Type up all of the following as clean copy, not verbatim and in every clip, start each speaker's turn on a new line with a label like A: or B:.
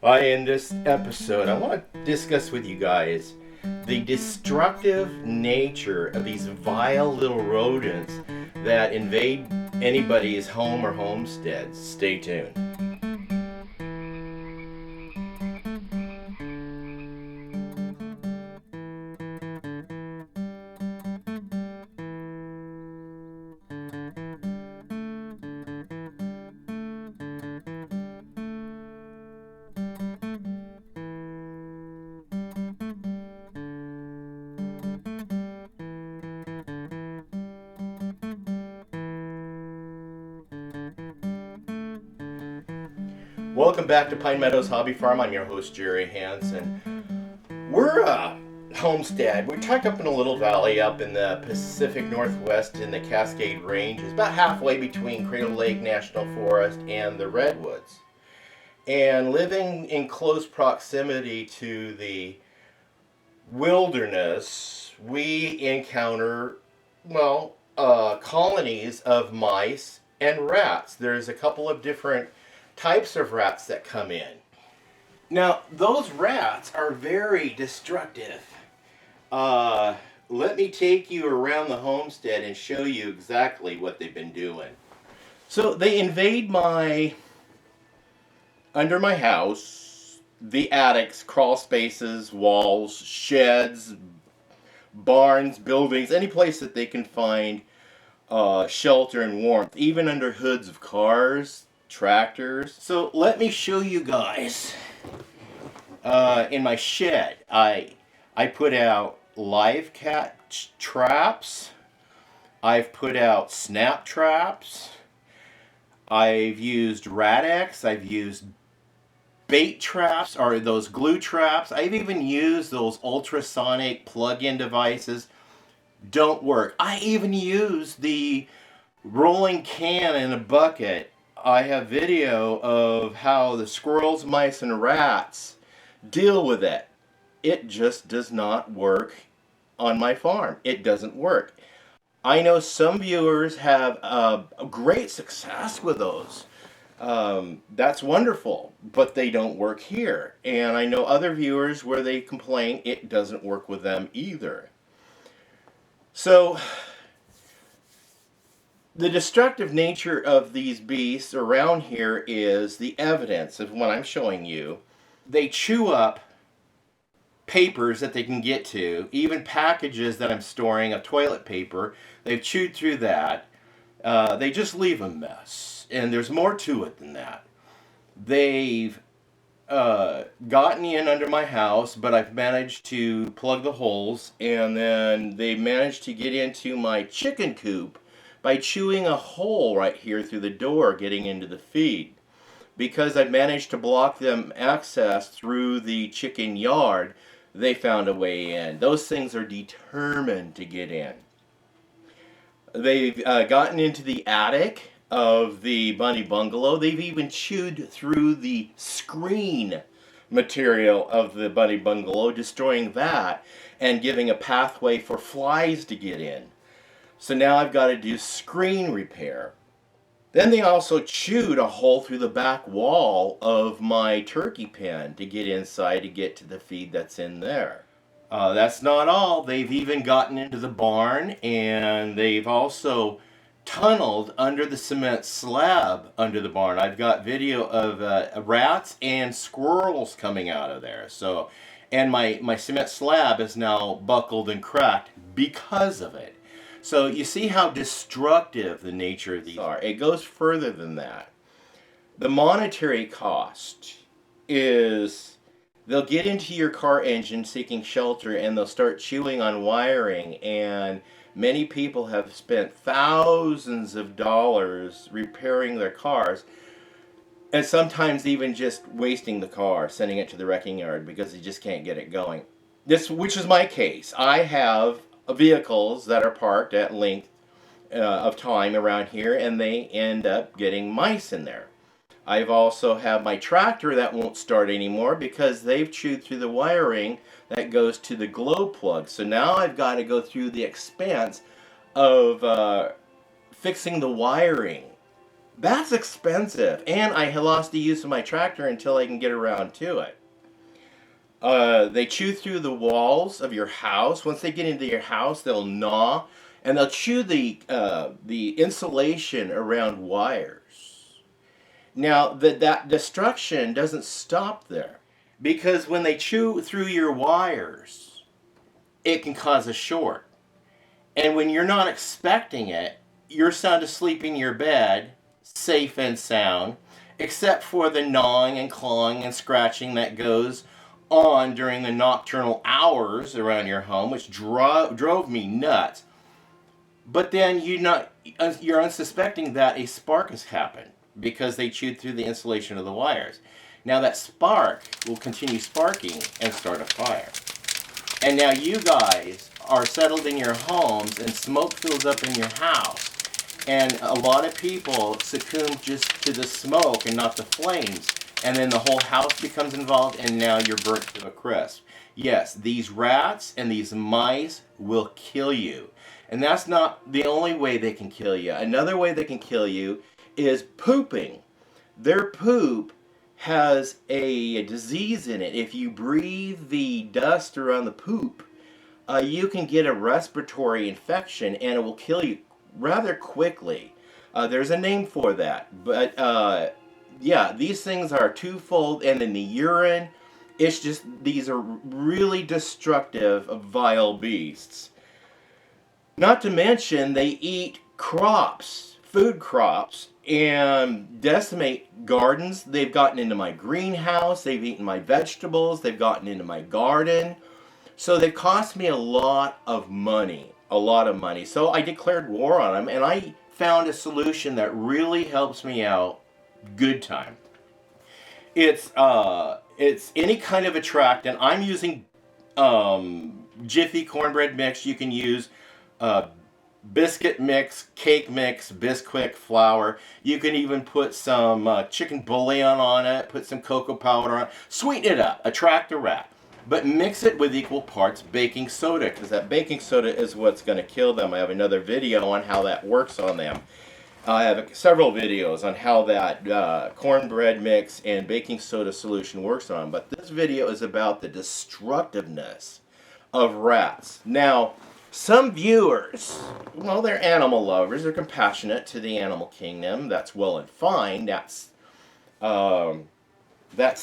A: In this episode, I want to discuss with you guys the destructive nature of these vile little rodents that invade anybody's home or homesteads. Stay tuned. Welcome back to Pine Meadows Hobby Farm. I'm your host, Jerry Hansen. We're Homestead. We're tucked up in a little valley up in the Pacific Northwest in the Cascade Ranges, about halfway between Cradle Lake National Forest and the Redwoods. And living in close proximity to the wilderness, we encounter, colonies of mice and rats. There's a couple of different types of rats that come in. Now, those rats are very destructive. Let me take you around the homestead and show you exactly what they've been doing. So they invade under my house, the attics, crawl spaces, walls, sheds, barns, buildings, any place that they can find shelter and warmth, even under hoods of cars, tractors. So let me show you guys. In my shed, I put out live cat traps. I've put out snap traps. I've used Radex. I've used bait traps, or those glue traps. I've even used those ultrasonic plug-in devices. Don't work. I even used the rolling can in a bucket. I have video of how the squirrels, mice, and rats deal with it. It just does not work on my farm. It doesn't work. I know some viewers have a great success with those. That's wonderful, but they don't work here. And I know other viewers where they complain it doesn't work with them either. So the destructive nature of these beasts around here is the evidence of what I'm showing you. They chew up papers that they can get to, even packages that I'm storing of toilet paper. They've chewed through that. They just leave a mess. And there's more to it than that. They've gotten in under my house, but I've managed to plug the holes, and then they managed to get into my chicken coop by chewing a hole right here through the door getting into the feed. Because I managed to block them access through the chicken yard, they found a way in. Those things are determined to get in. They've gotten into the attic of the bunny bungalow. They've even chewed through the screen material of the bunny bungalow, destroying that and giving a pathway for flies to get in. So now I've got to do screen repair. Then they also chewed a hole through the back wall of my turkey pen to get inside to get to the feed that's in there. That's not all. They've even gotten into the barn, and they've also tunneled under the cement slab under the barn. I've got video of rats and squirrels coming out of there. So, and my cement slab is now buckled and cracked because of it. So you see how destructive the nature of these are. It goes further than that. The monetary cost is they'll get into your car engine seeking shelter, and they'll start chewing on wiring, and many people have spent thousands of dollars repairing their cars, and sometimes even just wasting the car, sending it to the wrecking yard because they just can't get it going. Which is my case. I have vehicles that are parked at length of time around here, and they end up getting mice in there. I've also have my tractor that won't start anymore because they've chewed through the wiring that goes to the glow plug. So now I've got to go through the expense of fixing the wiring That's expensive, and I had lost the use of my tractor until I can get around to it. They chew through the walls of your house. Once they get into your house, they'll gnaw, and they'll chew the insulation around wires. Now, that destruction doesn't stop there, because when they chew through your wires, it can cause a short. And when you're not expecting it, you're sound asleep in your bed, safe and sound, except for the gnawing and clawing and scratching that goes on during the nocturnal hours around your home, which drove me nuts. But then you're unsuspecting that a spark has happened because they chewed through the insulation of the wires. Now that spark will continue sparking and start a fire. And now you guys are settled in your homes and smoke fills up in your house. And a lot of people succumb just to the smoke and not the flames. And then the whole house becomes involved and now you're burnt to a crisp. Yes, these rats and these mice will kill you. And that's not the only way they can kill you. Another way they can kill you is pooping. Their poop has a disease in it. If you breathe the dust around the poop, you can get a respiratory infection and it will kill you rather quickly. There's a name for that. But yeah, these things are twofold, and in the urine, it's just, these are really destructive, vile beasts. Not to mention, they eat crops, food crops, and decimate gardens. They've gotten into my greenhouse, they've eaten my vegetables, they've gotten into my garden. So they've cost me a lot of money, a lot of money. So I declared war on them, and I found a solution that really helps me out good time. It's any kind of attractant. I'm using Jiffy cornbread mix. You can use biscuit mix, cake mix, Bisquick flour. You can even put some chicken bouillon on it, put some cocoa powder on it. Sweeten it up, attract a rat. But mix it with equal parts baking soda, because that baking soda is what's going to kill them. I have another video on how that works on them. I have several videos on how that cornbread mix and baking soda solution works on them. But this video is about the destructiveness of rats. Now, some viewers, well, they're animal lovers. They're compassionate to the animal kingdom. That's well and fine. That's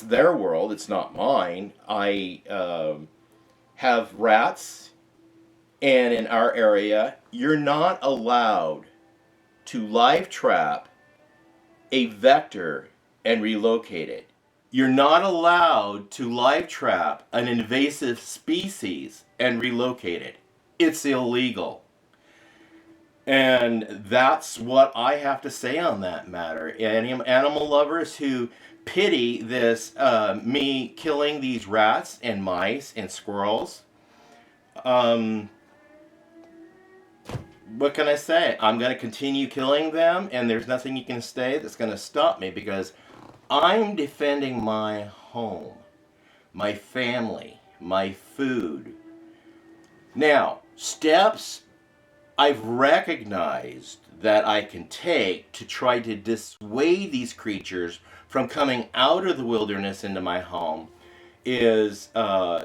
A: their world. It's not mine. I have rats, and in our area, you're not allowed to live trap a vector and relocate it. You're not allowed to live trap an invasive species and relocate it. It's illegal. And that's what I have to say on that matter. Any animal lovers who pity this, me killing these rats and mice and squirrels, what can I say? I'm going to continue killing them, and there's nothing you can say that's going to stop me, because I'm defending my home, my family, my food. Now, steps I've recognized that I can take to try to dissuade these creatures from coming out of the wilderness into my home is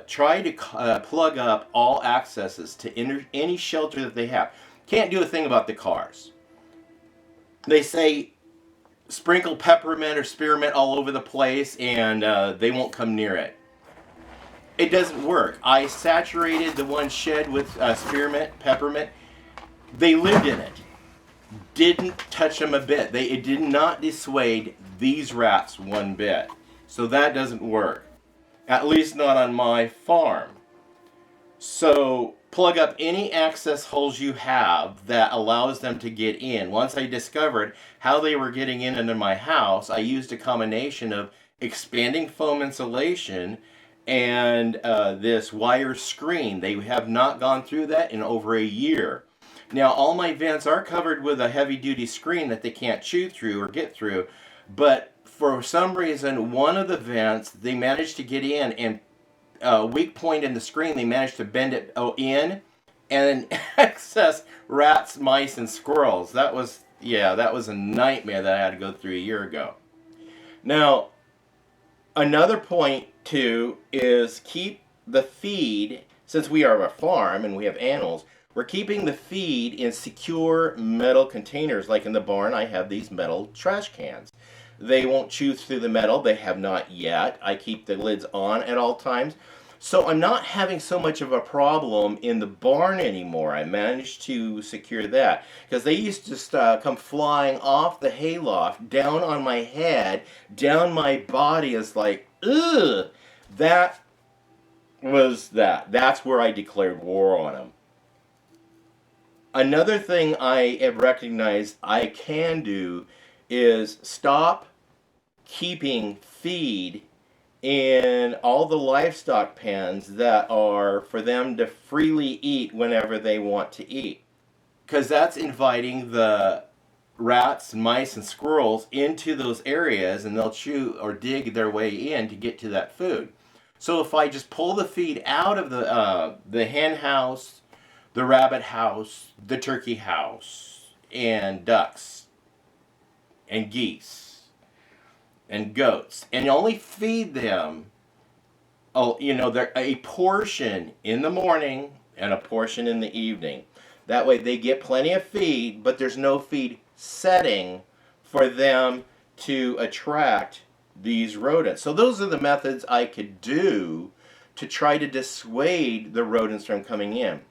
A: try to plug up all accesses to any shelter that they have. Can't do a thing about the cars. They say sprinkle peppermint or spearmint all over the place and they won't come near it. It doesn't work. I saturated the one shed with spearmint, peppermint. They lived in it. Didn't touch them a bit. It did not dissuade these rats one bit. So that doesn't work. At least not on my farm. So plug up any access holes you have that allows them to get in. Once I discovered how they were getting in into my house, I used a combination of expanding foam insulation and this wire screen. They have not gone through that in over a year. Now, all my vents are covered with a heavy-duty screen that they can't chew through or get through, but for some reason, one of the vents, they managed to get in, and weak point in the screen, they managed to bend it in and access rats, mice, and squirrels. That was Yeah, that was a nightmare that I had to go through a year ago. Now, another point too is keep the feed, since we are a farm and we have animals, we're keeping the feed in secure metal containers. Like in the barn, I have these metal trash cans. They won't chew through the metal. They have not yet. I keep the lids on at all times. So I'm not having so much of a problem in the barn anymore. I managed to secure that. Because they used to just come flying off the hayloft, down on my head, down my body. Is like, ugh! That was that. That's where I declared war on them. Another thing I have recognized I can do is stop keeping feed in all the livestock pens that are for them to freely eat whenever they want to eat. Because that's inviting the rats, mice, and squirrels into those areas, and they'll chew or dig their way in to get to that food. So if I just pull the feed out of the hen house, the rabbit house, the turkey house, and ducks, and geese, and goats, and only feed them, they're a portion in the morning and a portion in the evening. That way they get plenty of feed, but there's no feed setting for them to attract these rodents. So those are the methods I could do to try to dissuade the rodents from coming in.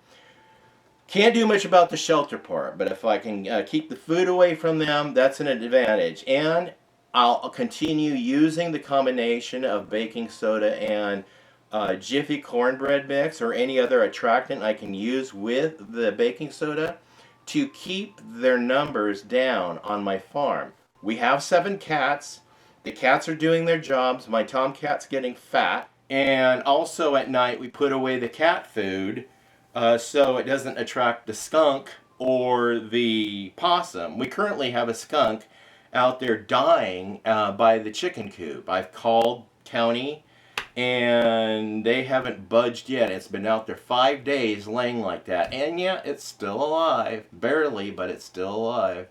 A: Can't do much about the shelter part, but if I can keep the food away from them, that's an advantage. And I'll continue using the combination of baking soda and Jiffy cornbread mix or any other attractant I can use with the baking soda to keep their numbers down on my farm. We have 7 cats. The cats are doing their jobs. My tomcat's getting fat. And also at night we put away the cat food so it doesn't attract the skunk or the possum. We currently have a skunk out there dying by the chicken coop. I've called county and they haven't budged yet. It's been out there 5 days laying like that. And yeah, it's still alive. Barely, but it's still alive.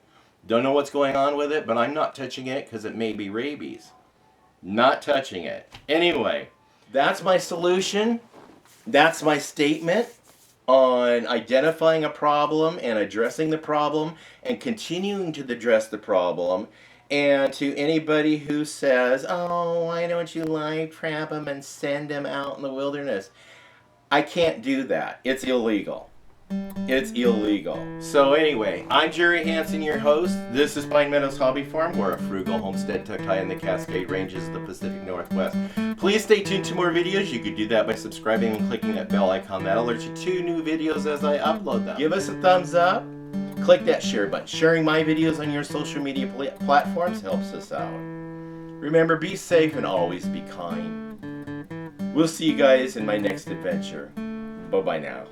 A: Don't know what's going on with it, but I'm not touching it because it may be rabies. Not touching it. Anyway, that's my solution. That's my statement on identifying a problem and addressing the problem and continuing to address the problem. And to anybody who says, oh, why don't you live trap them and send them out in the wilderness? I can't do that. It's illegal. It's illegal. So anyway, I'm Jerry Hansen, your host. This is Pine Meadows Hobby Farm. We're a frugal homestead tucked high in the Cascade Ranges of the Pacific Northwest. Please stay tuned to more videos. You could do that by subscribing and clicking that bell icon. That alerts you to new videos as I upload them. Give us a thumbs up. Click that share button. Sharing my videos on your social media platforms helps us out. Remember, be safe and always be kind. We'll see you guys in my next adventure. Bye-bye now.